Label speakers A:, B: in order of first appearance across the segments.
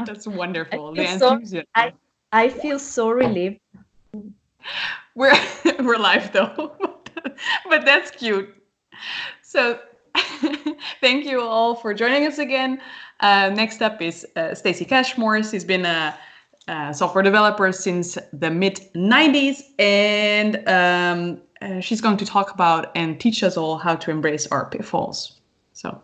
A: That's
B: I
A: wonderful. The
B: feel so
A: enthusiasm.
B: I I feel so relieved.
A: We're we're live though, but that's cute. So thank you all for joining us again. Next up is Stacy Cashmore. She's been a software developer since the mid 90s, and she's going to talk about and teach us all how to embrace our pitfalls. So.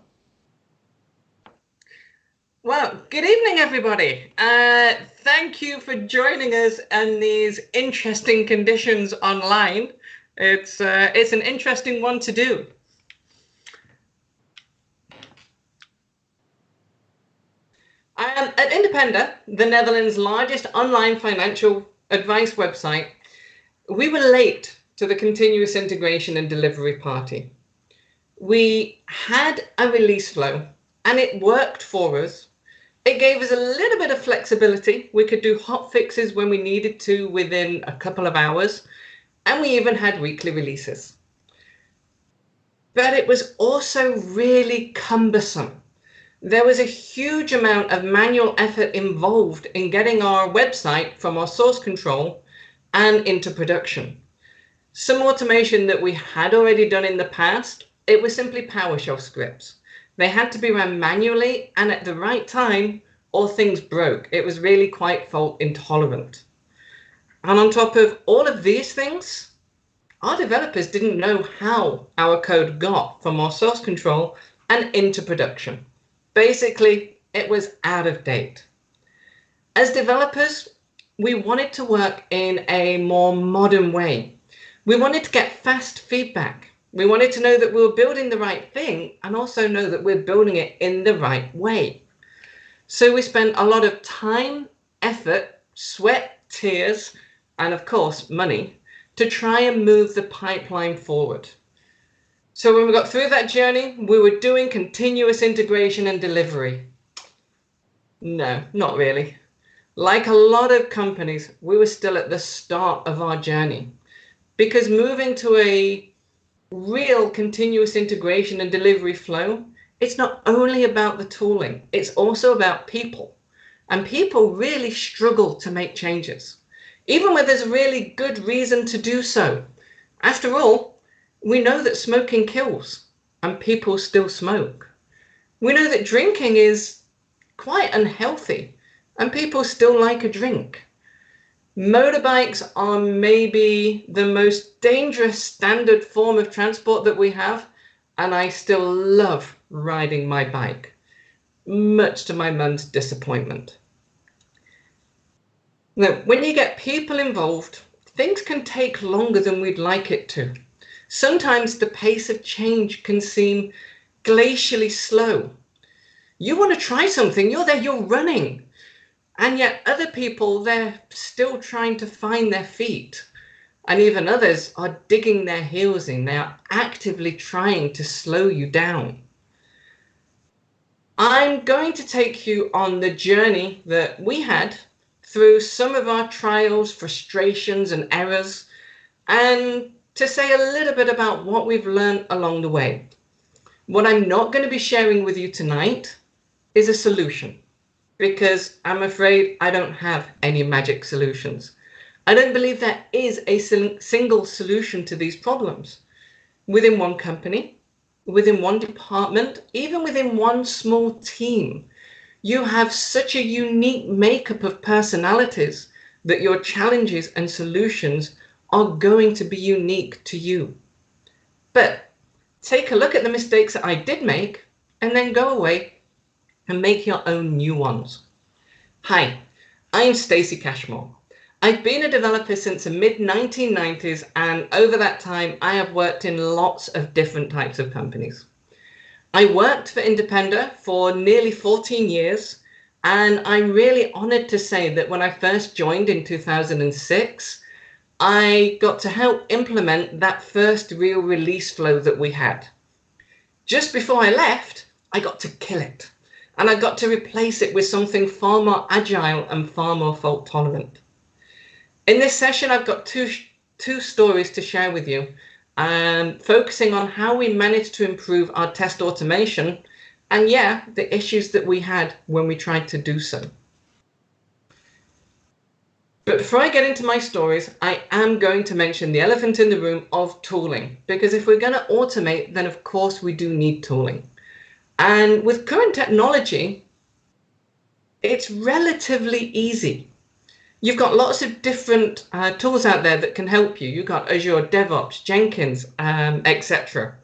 C: Well, good evening, everybody. Thank you for joining us in these interesting conditions online. It's an interesting one to do. At Independer, the Netherlands' largest online financial advice website, we were late to the continuous integration and delivery party. We had a release flow and it worked for us. It gave us a little bit of flexibility. We could do hot fixes when we needed to within a couple of hours, and we even had weekly releases. But it was also really cumbersome. There was a huge amount of manual effort involved in getting our website from our source control and into production. Some automation that we had already done in the past, it was simply PowerShell scripts. They had to be run manually and at the right time, or things broke. It was really quite fault intolerant. And on top of all of these things, our developers didn't know how our code got from our source control and into production. Basically, it was out of date. As developers, we wanted to work in a more modern way. We wanted to get fast feedback. We wanted to know that we were building the right thing and also know that we're building it in the right way. So we spent a lot of time, effort, sweat, tears, and of course, money to try and move the pipeline forward. So when we got through that journey, we were doing continuous integration and delivery. No, not really. Like a lot of companies, we were still at the start of our journey, because moving to a real continuous integration and delivery flow, it's not only about the tooling, it's also about people. And people really struggle to make changes, even when there's a really good reason to do so. After all, we know that smoking kills, and people still smoke. We know that drinking is quite unhealthy, and people still like a drink. Motorbikes are maybe the most dangerous standard form of transport that we have, and I still love riding my bike, much to my mum's disappointment. Now, when you get people involved, things can take longer than we'd like it to. Sometimes the pace of change can seem glacially slow. You want to try something, you're there, you're running. And yet other people, they're still trying to find their feet. And even others are digging their heels in. They are actively trying to slow you down. I'm going to take you on the journey that we had through some of our trials, frustrations, and errors, and to say a little bit about what we've learned along the way. What I'm not going to be sharing with you tonight is a solution, because I'm afraid I don't have any magic solutions. I don't believe there is a single solution to these problems. Within one company, within one department, even within one small team, you have such a unique makeup of personalities that your challenges and solutions are going to be unique to you. But take a look at the mistakes that I did make and then go away and make your own new ones. Hi, I'm Stacy Cashmore. I've been a developer since the mid-1990s, and over that time I have worked in lots of different types of companies. I worked for Independer for nearly 14 years, and I'm really honored to say that when I first joined in 2006, I got to help implement that first real release flow that we had. Just before I left, I got to kill it, and I got to replace it with something far more agile and far more fault tolerant. In this session, I've got two stories to share with you, focusing on how we managed to improve our test automation and yeah, the issues that we had when we tried to do so. But before I get into my stories, I am going to mention the elephant in the room of tooling, because if we're going to automate, then of course we do need tooling. And with current technology, it's relatively easy. You've got lots of different tools out there that can help you. You've got Azure DevOps, Jenkins, etc.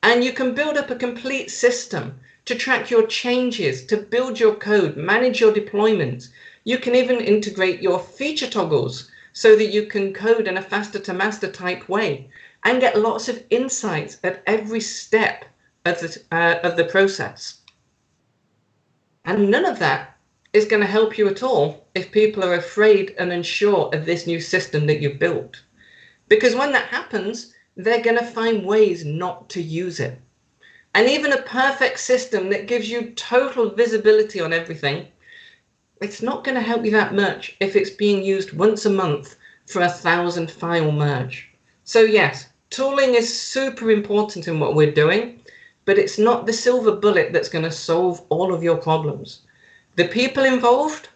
C: And you can build up a complete system to track your changes, to build your code, manage your deployments. You can even integrate your feature toggles so that you can code in a faster to master type way and get lots of insights at every step of the process. And none of that is going to help you at all if people are afraid and unsure of this new system that you've built. Because when that happens, they're going to find ways not to use it. And even a perfect system that gives you total visibility on everything, it's not going to help you that much if it's being used once a month for 1,000 file merge. So yes, tooling is super important in what we're doing, but it's not the silver bullet that's going to solve all of your problems. The people involved,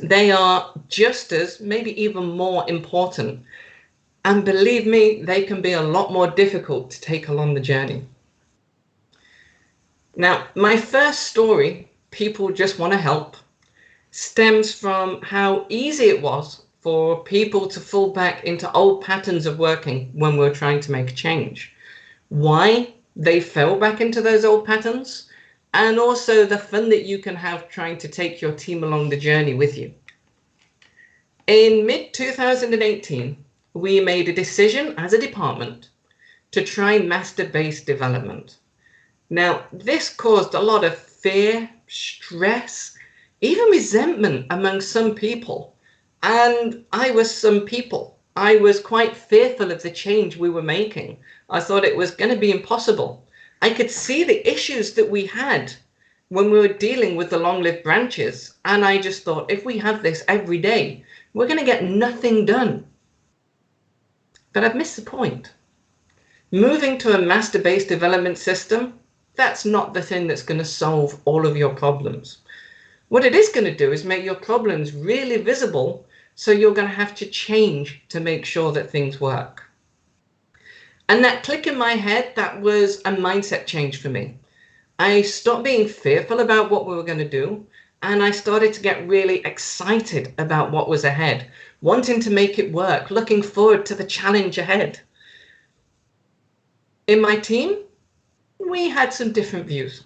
C: they are just as, maybe even more important. And believe me, they can be a lot more difficult to take along the journey. Now, my first story, People Just Want to Help, stems from how easy it was for people to fall back into old patterns of working when we were trying to make a change. Why they fell back into those old patterns, and also the fun that you can have trying to take your team along the journey with you. In mid-2018, we made a decision as a department to try master-based development. Now, this caused a lot of fear, stress, even resentment among some people. And I was some people. I was quite fearful of the change we were making. I thought it was going to be impossible. I could see the issues that we had when we were dealing with the long-lived branches. And I just thought, if we have this every day, we're going to get nothing done. But I've missed the point. Moving to a master-based development system, that's not the thing that's going to solve all of your problems. What it is going to do is make your problems really visible, so you're going to have to change to make sure that things work. And that click in my head, that was a mindset change for me. I stopped being fearful about what we were going to do, and I started to get really excited about what was ahead, wanting to make it work, looking forward to the challenge ahead. In my team, we had some different views.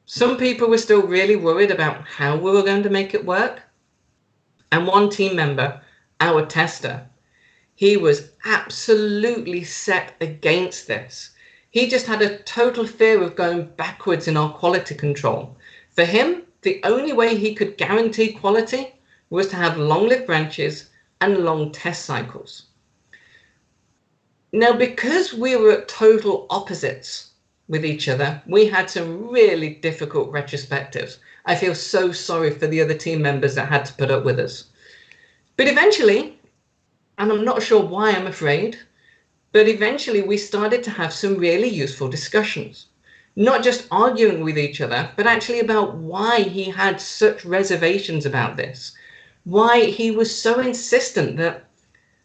C: Some people were still really worried about how we were going to make it work. And one team member, our tester, he was absolutely set against this. He just had a total fear of going backwards in our quality control. For him, the only way he could guarantee quality was to have long-lived branches and long test cycles. Now, because we were at total opposites with each other, we had some really difficult retrospectives. I feel so sorry for the other team members that had to put up with us. But eventually, and I'm not sure why, I'm afraid, but eventually we started to have some really useful discussions. Not just arguing with each other, but actually about why he had such reservations about this. Why he was so insistent that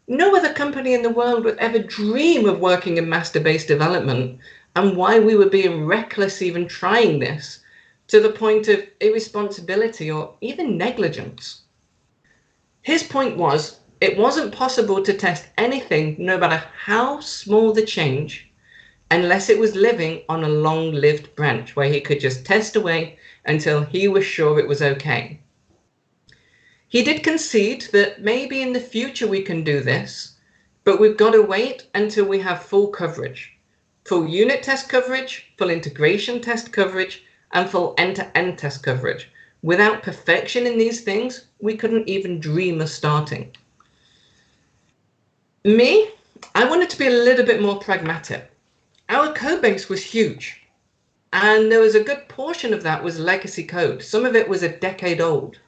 C: no other company in the world would ever dream of working in master-based development, and why we were being reckless even trying this, to the point of irresponsibility or even negligence. His point was, it wasn't possible to test anything, no matter how small the change, unless it was living on a long-lived branch where he could just test away until he was sure it was okay. He did concede that maybe in the future we can do this, but we've got to wait until we have full coverage. Full unit test coverage, full integration test coverage, and full end-to-end test coverage. Without perfection in these things, we couldn't even dream of starting. Me, I wanted to be a little bit more pragmatic. Our code base was huge, and there was a good portion of that was legacy code. Some of it was a decade old,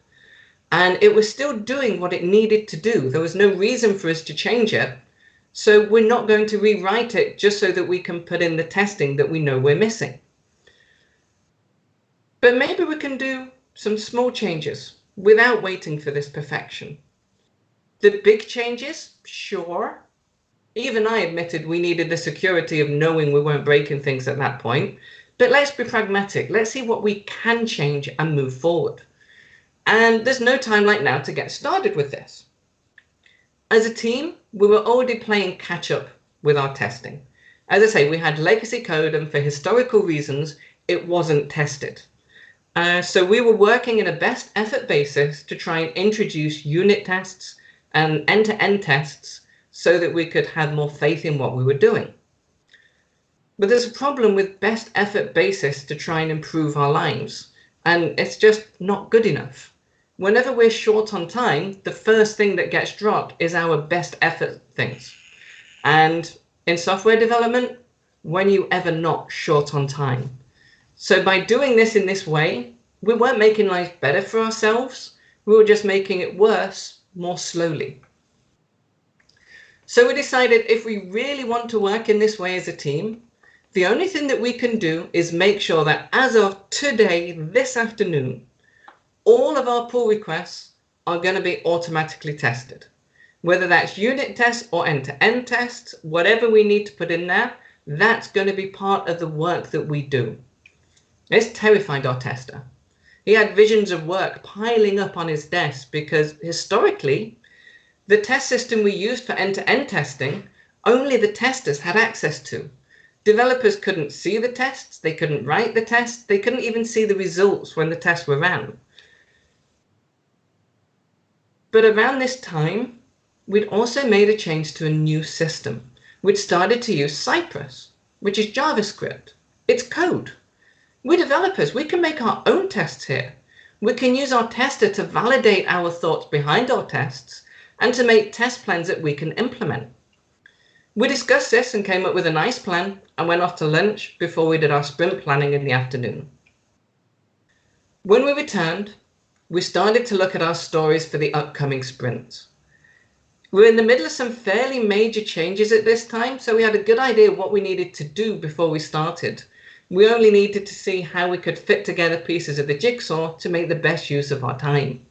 C: and it was still doing what it needed to do. There was no reason for us to change it, so we're not going to rewrite it just so that we can put in the testing that we know we're missing. But maybe we can do some small changes without waiting for this perfection. The big changes, sure. Even I admitted we needed the security of knowing we weren't breaking things at that point. But let's be pragmatic. Let's see what we can change and move forward. And there's no time like now to get started with this. As a team, we were already playing catch up with our testing. As I say, we had legacy code, and for historical reasons, it wasn't tested. So we were working in a best effort basis to try and introduce unit tests and end-to-end tests so that we could have more faith in what we were doing. But there's a problem with best effort basis to try and improve our lives, and it's just not good enough. Whenever we're short on time, the first thing that gets dropped is our best effort things. And in software development, when you ever not short on time? So by doing this in this way, we weren't making life better for ourselves. We were just making it worse more slowly. So we decided if we really want to work in this way as a team, the only thing that we can do is make sure that as of today, this afternoon, all of our pull requests are going to be automatically tested. Whether that's unit tests or end-to-end tests, whatever we need to put in there, that's going to be part of the work that we do. This terrified our tester. He had visions of work piling up on his desk because historically, the test system we used for end-to-end testing, only the testers had access to. Developers couldn't see the tests, they couldn't write the tests, they couldn't even see the results when the tests were ran. But around this time, we'd also made a change to a new system. We'd started to use Cypress, which is JavaScript. It's code. We're developers, we can make our own tests here. We can use our tester to validate our thoughts behind our tests and to make test plans that we can implement. We discussed this and came up with a nice plan and went off to lunch before we did our sprint planning in the afternoon. When we returned, we started to look at our stories for the upcoming sprints. We were in the middle of some fairly major changes at this time, so we had a good idea of what we needed to do before we started. We only needed to see how we could fit together pieces of the jigsaw to make the best use of our time.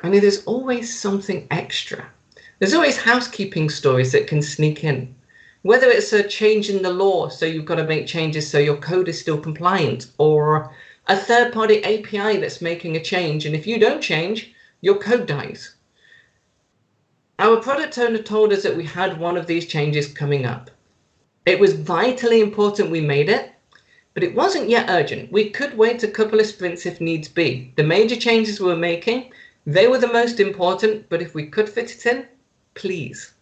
C: And there's always something extra. There's always housekeeping stories that can sneak in. Whether it's a change in the law, so you've got to make changes so your code is still compliant, or a third-party API that's making a change, and if you don't change, your code dies. Our product owner told us that we had one of these changes coming up. It was vitally important we made it, but it wasn't yet urgent. We could wait a couple of sprints if needs be. The major changes we were making, they were the most important, but if we could fit it in, please.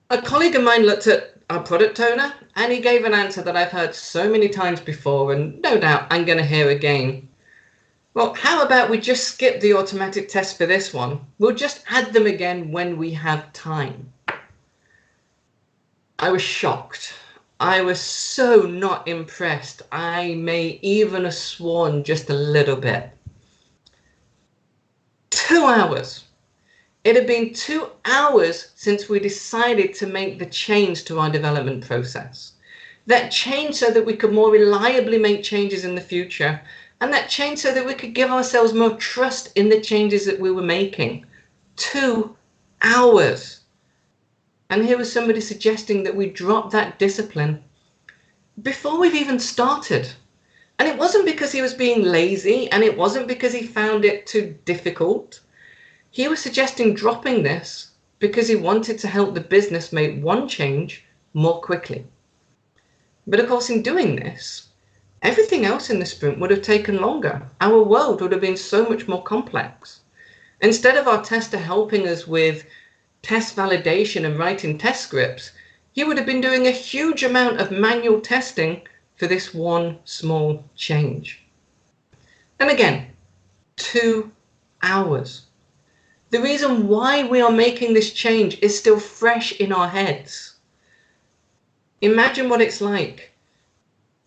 C: A colleague of mine looked at our product owner and he gave an answer that I've heard so many times before and no doubt I'm going to hear again. Well, how about we just skip the automatic test for this one? We'll just add them again when we have time. I was shocked. I was so not impressed. I may even have sworn just a little bit. 2 hours. It had been 2 hours since we decided to make the change to our development process. That change so that we could more reliably make changes in the future, and that change so that we could give ourselves more trust in the changes that we were making. 2 hours. And here was somebody suggesting that we drop that discipline before we've even started. And it wasn't because he was being lazy, and it wasn't because he found it too difficult. He was suggesting dropping this because he wanted to help the business make one change more quickly. But of course, in doing this, everything else in the sprint would have taken longer. Our world would have been so much more complex. Instead of our tester helping us with test validation and writing test scripts, he would have been doing a huge amount of manual testing for this one small change. And again, 2 hours. The reason why we are making this change is still fresh in our heads. Imagine what it's like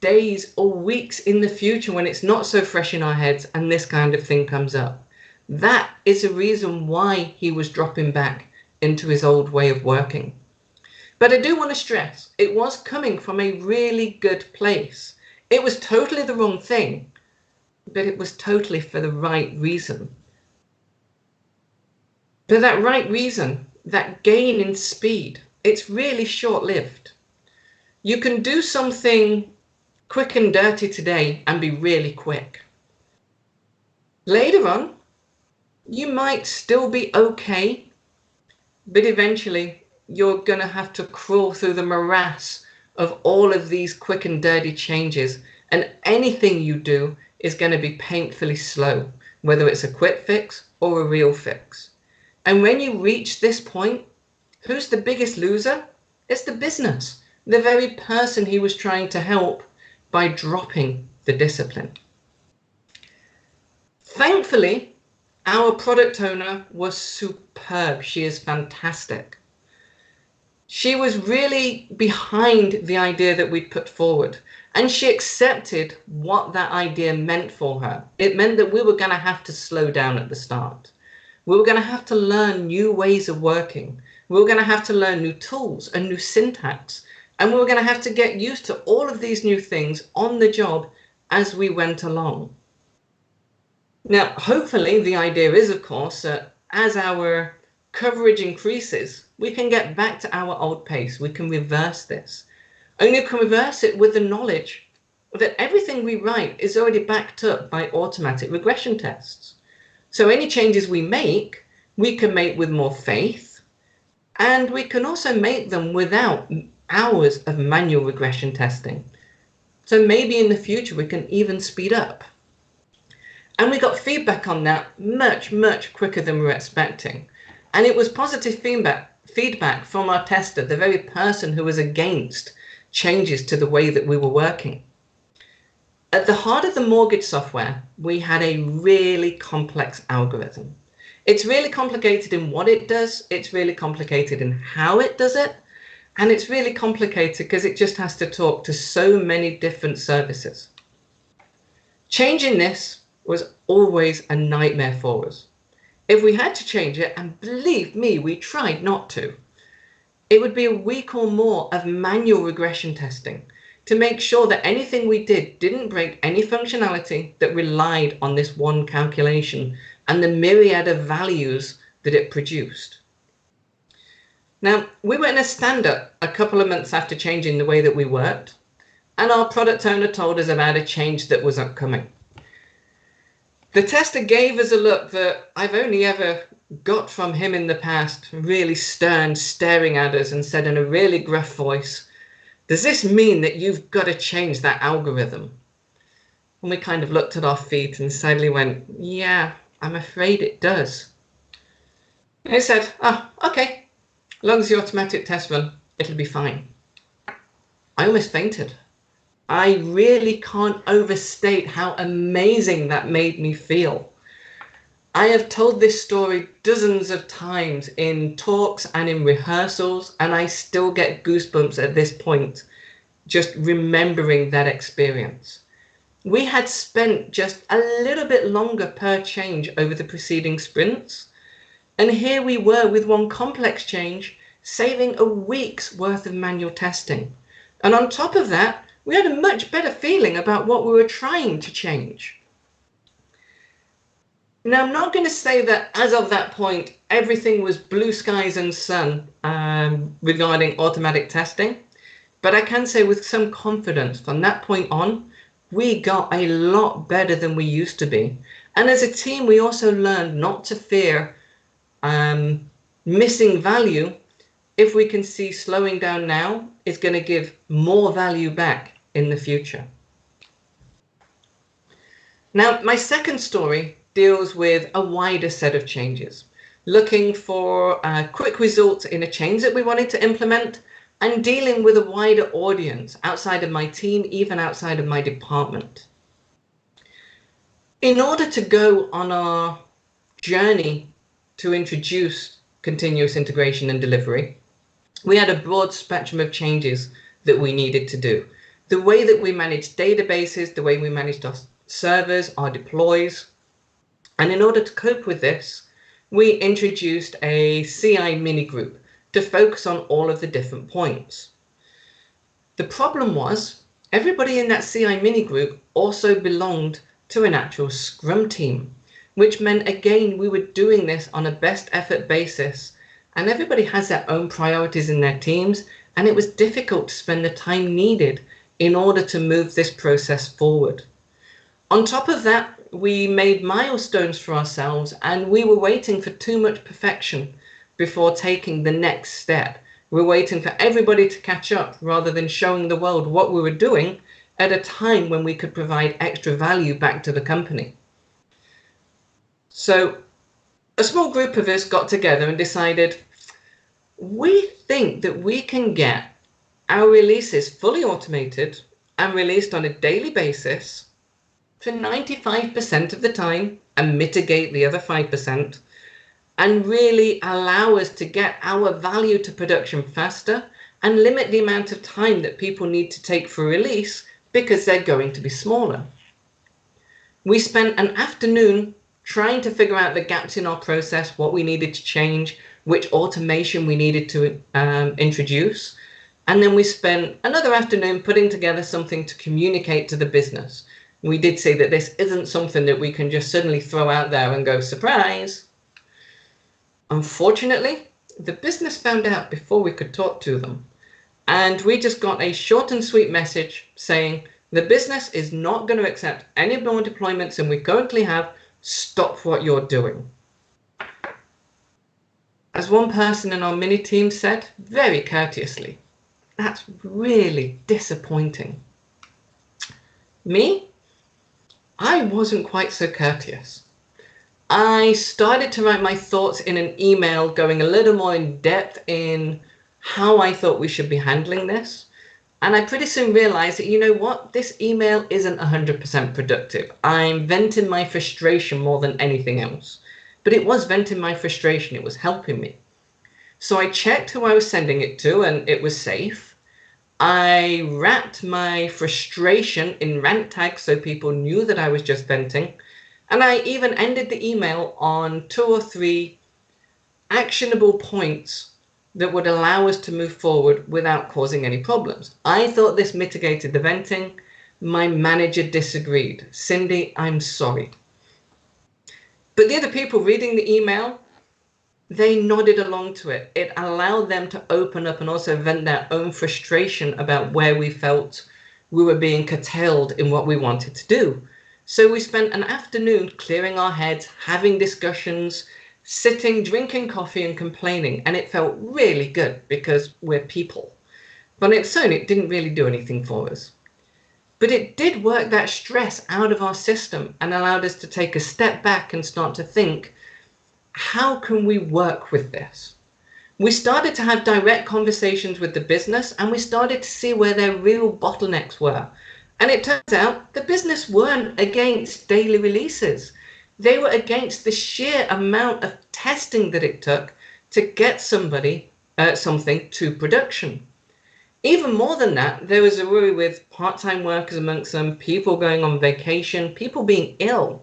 C: days or weeks in the future when it's not so fresh in our heads and this kind of thing comes up. That is the reason why he was dropping back into his old way of working. But I do want to stress, it was coming from a really good place. It was totally the wrong thing, but it was totally for the right reason. But that right reason, that gain in speed, it's really short-lived. You can do something quick and dirty today and be really quick. Later on, you might still be okay, but eventually you're going to have to crawl through the morass of all of these quick and dirty changes, and anything you do is going to be painfully slow, whether it's a quick fix or a real fix. And when you reach this point, who's the biggest loser? It's the business, the very person he was trying to help by dropping the discipline. Thankfully, our product owner was superb. She is fantastic. She was really behind the idea that we put forward, and she accepted what that idea meant for her. It meant that we were going to have to slow down at the start. We were going to have to learn new ways of working. We were going to have to learn new tools and new syntax. And we were going to have to get used to all of these new things on the job as we went along. Now, hopefully the idea is, of course, that as our coverage increases, we can get back to our old pace. We can reverse this. And you can reverse it with the knowledge that everything we write is already backed up by automatic regression tests. So any changes we can make with more faith, and we can also make them without hours of manual regression testing. So maybe in the future we can even speed up. And we got feedback on that much, much quicker than we were expecting. And it was positive feedback from our tester, the very person who was against changes to the way that we were working. At the heart of the mortgage software, we had a really complex algorithm. It's really complicated in what it does. It's really complicated in how it does it. And it's really complicated because it just has to talk to so many different services. Changing this was always a nightmare for us. If we had to change it, and believe me, we tried not to, it would be a week or more of manual regression testing to make sure that anything we did didn't break any functionality that relied on this one calculation and the myriad of values that it produced. Now, we were in a stand-up a couple of months after changing the way that we worked, and our product owner told us about a change that was upcoming. The tester gave us a look that I've only ever got from him in the past, really stern, staring at us, and said in a really gruff voice, "Does this mean that you've got to change that algorithm?" And we kind of looked at our feet and sadly went, "Yeah, I'm afraid it does." And he said, "Oh, okay. As long as the automatic test run, it'll be fine." I almost fainted. I really can't overstate how amazing that made me feel. I have told this story dozens of times in talks and in rehearsals, and I still get goosebumps at this point, just remembering that experience. We had spent just a little bit longer per change over the preceding sprints, and here we were with one complex change, saving a week's worth of manual testing. And on top of that, we had a much better feeling about what we were trying to change. Now, I'm not going to say that as of that point, everything was blue skies and sun regarding automatic testing, but I can say with some confidence from that point on, we got a lot better than we used to be. And as a team, we also learned not to fear missing value if we can see slowing down now is going to give more value back in the future. Now, my second story deals with a wider set of changes, looking for quick results in a change that we wanted to implement and dealing with a wider audience outside of my team, even outside of my department. In order to go on our journey to introduce continuous integration and delivery, we had a broad spectrum of changes that we needed to do. The way that we managed databases, the way we managed our servers, our deploys. And in order to cope with this, we introduced a CI mini group to focus on all of the different points. The problem was everybody in that CI mini group also belonged to an actual Scrum team, which meant, again, we were doing this on a best effort basis, and everybody has their own priorities in their teams, and it was difficult to spend the time needed in order to move this process forward. On top of that, we made milestones for ourselves, and we were waiting for too much perfection before taking the next step. We're waiting for everybody to catch up rather than showing the world what we were doing at a time when we could provide extra value back to the company. So a small group of us got together and decided, we think that we can get our releases fully automated and released on a daily basis for 95% of the time and mitigate the other 5%, and really allow us to get our value to production faster and limit the amount of time that people need to take for release because they're going to be smaller. We spent an afternoon trying to figure out the gaps in our process, what we needed to change, which automation we needed to introduce. And then we spent another afternoon putting together something to communicate to the business. We did say that this isn't something that we can just suddenly throw out there and go, surprise. Unfortunately, the business found out before we could talk to them. And we just got a short and sweet message saying, the business is not going to accept any more deployments than we currently have. Stop what you're doing. As one person in our mini team said, very courteously, that's really disappointing. Me? I wasn't quite so courteous. I started to write my thoughts in an email going a little more in depth in how I thought we should be handling this. And I pretty soon realized that, you know what, this email isn't 100% productive. I'm venting my frustration more than anything else. But it was venting my frustration. It was helping me. So I checked who I was sending it to, and it was safe. I wrapped my frustration in rant tags so people knew that I was just venting. And I even ended the email on 2 or 3 actionable points that would allow us to move forward without causing any problems. I thought this mitigated the venting. My manager disagreed. Cindy, I'm sorry. But the other people reading the email, they nodded along to it. It allowed them to open up and also vent their own frustration about where we felt we were being curtailed in what we wanted to do. So we spent an afternoon clearing our heads, having discussions, sitting, drinking coffee and complaining. And it felt really good because we're people. But on its own, it didn't really do anything for us. But it did work that stress out of our system and allowed us to take a step back and start to think, how can we work with this? We started to have direct conversations with the business, and we started to see where their real bottlenecks were. And it turns out the business weren't against daily releases. They were against the sheer amount of testing that it took to get something to production. Even more than that, there was a worry with part-time workers amongst them, people going on vacation, people being ill,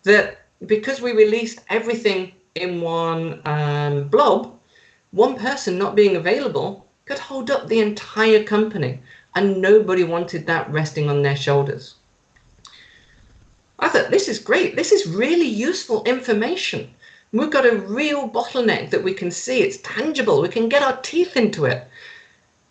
C: that because we released everything in one blob, one person not being available could hold up the entire company, and nobody wanted that resting on their shoulders. I thought, this is great. This is really useful information. We've got a real bottleneck that we can see. It's tangible. We can get our teeth into it.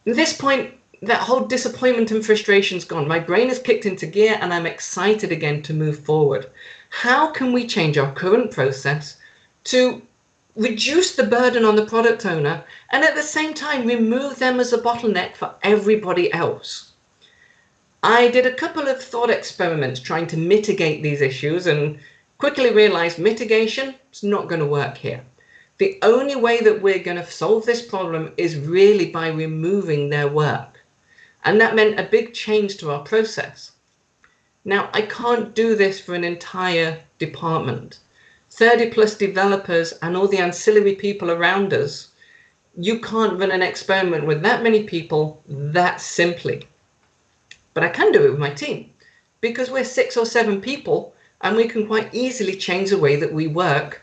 C: At this point, that whole disappointment and frustration's gone. My brain has kicked into gear and I'm excited again to move forward. How can we change our current process to reduce the burden on the product owner and at the same time remove them as a bottleneck for everybody else? I did a couple of thought experiments trying to mitigate these issues and quickly realized mitigation is not going to work here. The only way that we're going to solve this problem is really by removing their work. And that meant a big change to our process. Now, I can't do this for an entire department. 30 plus developers and all the ancillary people around us. You can't run an experiment with that many people that simply. But I can do it with my team because we're 6 or 7 people and we can quite easily change the way that we work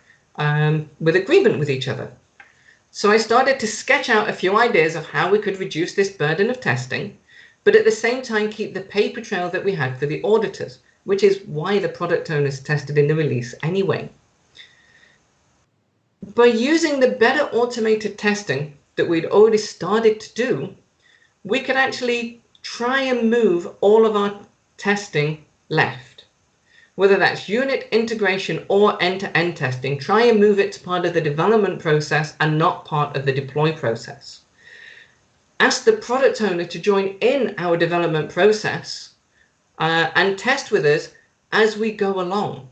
C: with agreement with each other. So I started to sketch out a few ideas of how we could reduce this burden of testing. but at the same time keep the paper trail that we had for the auditors, which is why the product owners tested in the release anyway. By using the better automated testing that we'd already started to do, we could actually try and move all of our testing left. Whether that's unit integration or end-to-end testing, try and move it to part of the development process and not part of the deploy process. Ask the product owner to join in our development process and test with us as we go along.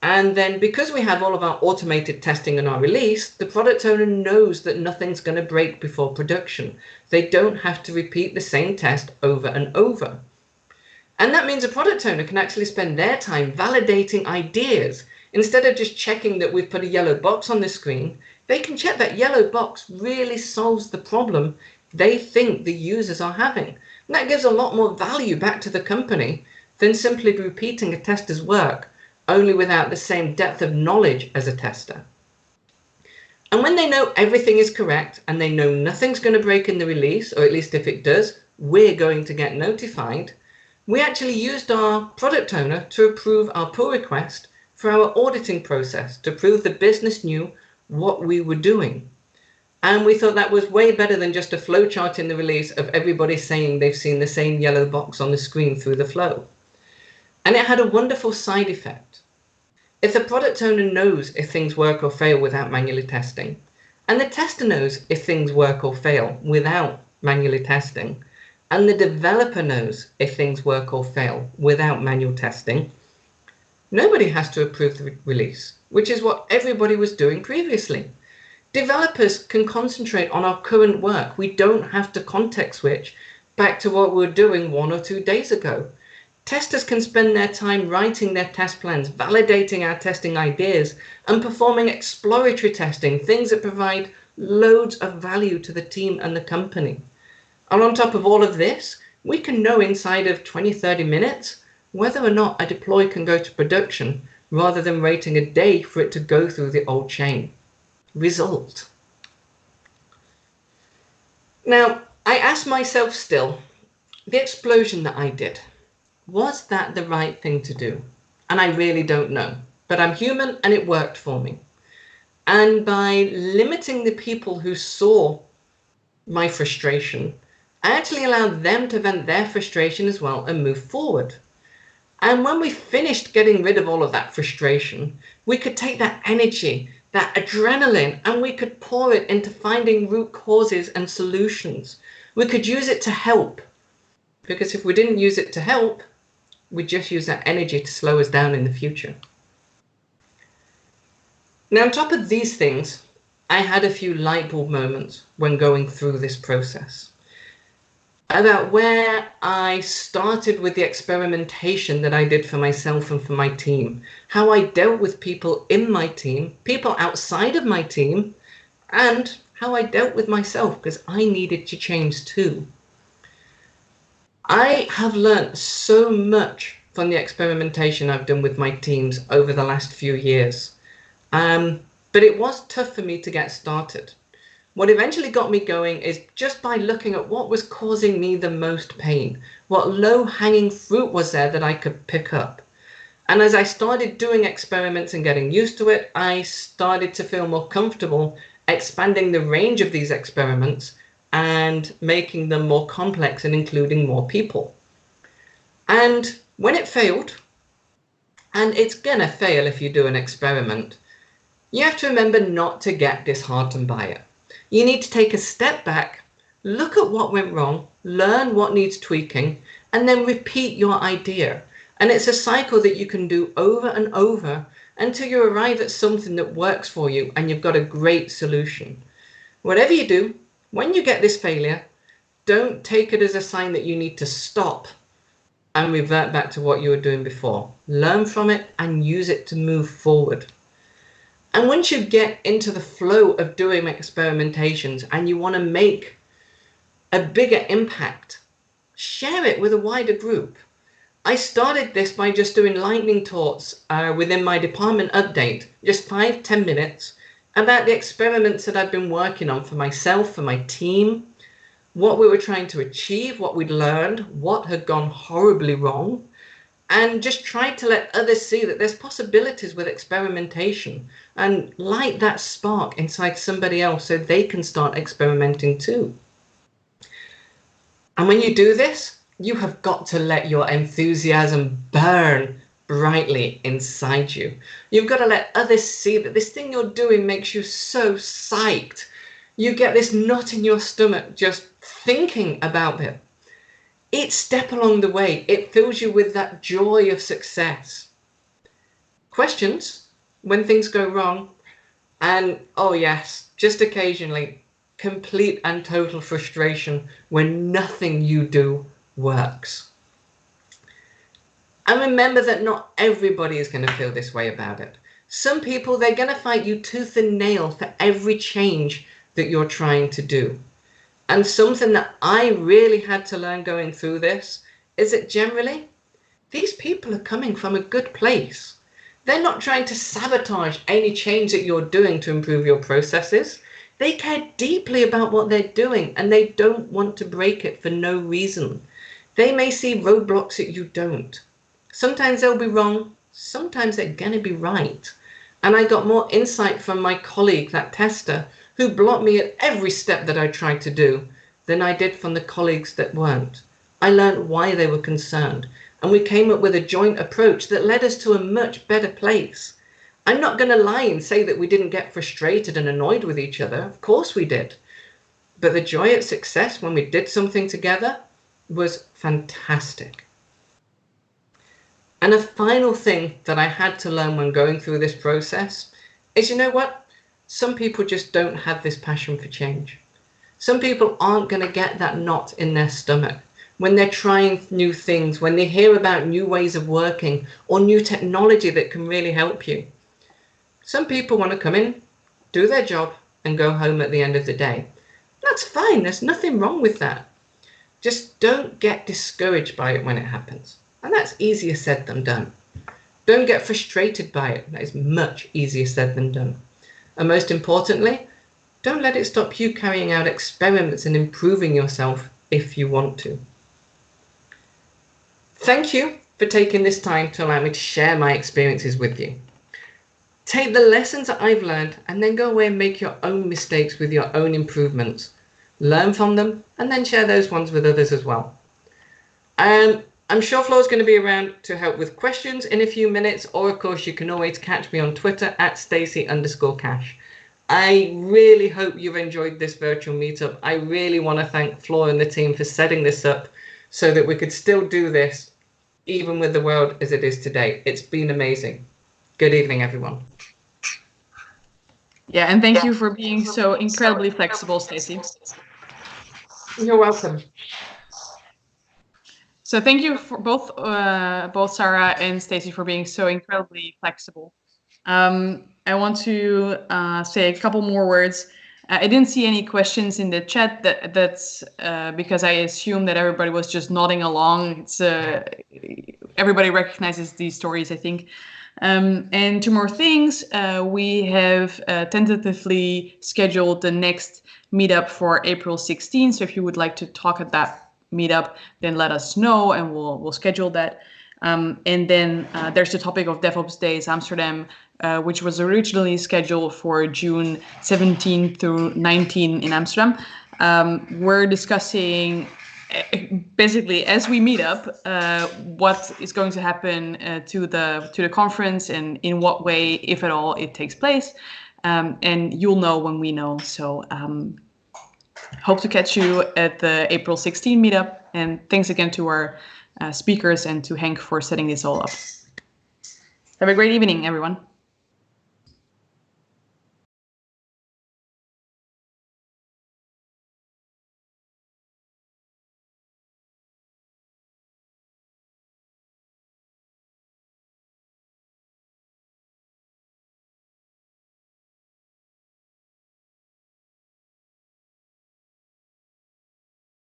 C: And then because we have all of our automated testing in our release, the product owner knows that nothing's going to break before production. They don't have to repeat the same test over and over. And that means a product owner can actually spend their time validating ideas. Instead of just checking that we've put a yellow box on the screen, they can check that yellow box really solves the problem they think the users are having. And that gives a lot more value back to the company than simply repeating a tester's work, only without the same depth of knowledge as a tester. And when they know everything is correct and they know nothing's going to break in the release, or at least if it does, we're going to get notified, we actually used our product owner to approve our pull request for our auditing process to prove the business knew what we were doing. And we thought that was way better than just a flowchart in the release of everybody saying they've seen the same yellow box on the screen through the flow. And it had a wonderful side effect. If the product owner knows if things work or fail without manually testing, and the tester knows if things work or fail without manually testing, and the developer knows if things work or fail without manual testing, nobody has to approve the release, which is what everybody was doing previously. Developers can concentrate on our current work. We don't have to context switch back to what we were doing 1 or 2 days ago. Testers can spend their time writing their test plans, validating our testing ideas, and performing exploratory testing, things that provide loads of value to the team and the company. And on top of all of this, we can know inside of 20-30 minutes whether or not a deploy can go to production rather than waiting a day for it to go through the old chain. Result. Now, I ask myself still, the explosion that I did, was that the right thing to do? And I really don't know, but I'm human and it worked for me. And by limiting the people who saw my frustration, I actually allowed them to vent their frustration as well and move forward. And when we finished getting rid of all of that frustration, we could take that energy, that adrenaline, and we could pour it into finding root causes and solutions. We could use it to help, because if we didn't use it to help, we'd just use that energy to slow us down in the future. Now, on top of these things, I had a few light bulb moments when going through this process about where I started with the experimentation that I did for myself and for my team, how I dealt with people in my team, people outside of my team, and how I dealt with myself, because I needed to change too. I have learned so much from the experimentation I've done with my teams over the last few years, but it was tough for me to get started. What eventually got me going is just by looking at what was causing me the most pain, what low-hanging fruit was there that I could pick up. And as I started doing experiments and getting used to it, I started to feel more comfortable expanding the range of these experiments and making them more complex and including more people. And when it failed, and it's gonna fail if you do an experiment, you have to remember not to get disheartened by it. You need to take a step back, look at what went wrong, learn what needs tweaking, and then repeat your idea. And it's a cycle that you can do over and over until you arrive at something that works for you and you've got a great solution. Whatever you do, when you get this failure, don't take it as a sign that you need to stop and revert back to what you were doing before. Learn from it and use it to move forward. And once you get into the flow of doing experimentations and you want to make a bigger impact, share it with a wider group. I started this by just doing lightning talks within my department update, just 5-10 minutes, about the experiments that I've been working on for myself, for my team, what we were trying to achieve, what we'd learned, what had gone horribly wrong, and just tried to let others see that there's possibilities with experimentation and light that spark inside somebody else so they can start experimenting too. And when you do this, you have got to let your enthusiasm burn brightly inside you. You've got to let others see that this thing you're doing makes you so psyched. You get this knot in your stomach just thinking about it. Each step along the way, it fills you with that joy of success. Questions when things go wrong, and oh yes, just occasionally, complete and total frustration when nothing you do works. And remember that not everybody is going to feel this way about it. Some people, they're going to fight you tooth and nail for every change that you're trying to do. And something that I really had to learn going through this is that generally, these people are coming from a good place. They're not trying to sabotage any change that you're doing to improve your processes. They care deeply about what they're doing and they don't want to break it for no reason. They may see roadblocks that you don't. Sometimes they'll be wrong, sometimes they're going to be right. And I got more insight from my colleague, that tester, who blocked me at every step that I tried to do, than I did from the colleagues that weren't. I learned why they were concerned, and we came up with a joint approach that led us to a much better place. I'm not going to lie and say that we didn't get frustrated and annoyed with each other. Of course we did. But the joy at success when we did something together was fantastic. And a final thing that I had to learn when going through this process is, you know what? Some people just don't have this passion for change. Some people aren't going to get that knot in their stomach when they're trying new things, when they hear about new ways of working or new technology that can really help you. Some people want to come in, do their job, and go home at the end of the day. That's fine. There's nothing wrong with that. Just don't get discouraged by it when it happens. And that's easier said than done. Don't get frustrated by it. That is much easier said than done. And most importantly, don't let it stop you carrying out experiments and improving yourself if you want to. Thank you for taking this time to allow me to share my experiences with you. Take the lessons that I've learned and then go away and make your own mistakes with your own improvements. Learn from them and then share those ones with others as well. I'm sure Flo's going to be around to help with questions in a few minutes, or of course you can always catch me on Twitter at Stacy_Cash. I really hope you've enjoyed this virtual meetup. I really want to thank Flo and the team for setting this up so that we could still do this even with the world as it is today. It's been amazing. Good evening, everyone.
A: Yeah, and thank you for being so incredibly flexible, Stacy.
C: You're welcome.
A: So thank you for both Sarah and Stacy for being so incredibly flexible. I want to say a couple more words. I didn't see any questions in the chat. That's because I assume that everybody was just nodding along. It's everybody recognizes these stories, I think. And two more things. We have tentatively scheduled the next meetup for April 16. So if you would like to talk at that meetup, then let us know and we'll schedule that. And then there's the topic of DevOps Days Amsterdam, which was originally scheduled for June 17 through 19 in Amsterdam. We're discussing basically as we meet up what is going to happen to the conference and in what way, if at all, it takes place. And you'll know when we know. So hope to catch you at the April 16 meetup. And thanks again to our speakers and to Henk for setting this all up. Have a great evening, everyone.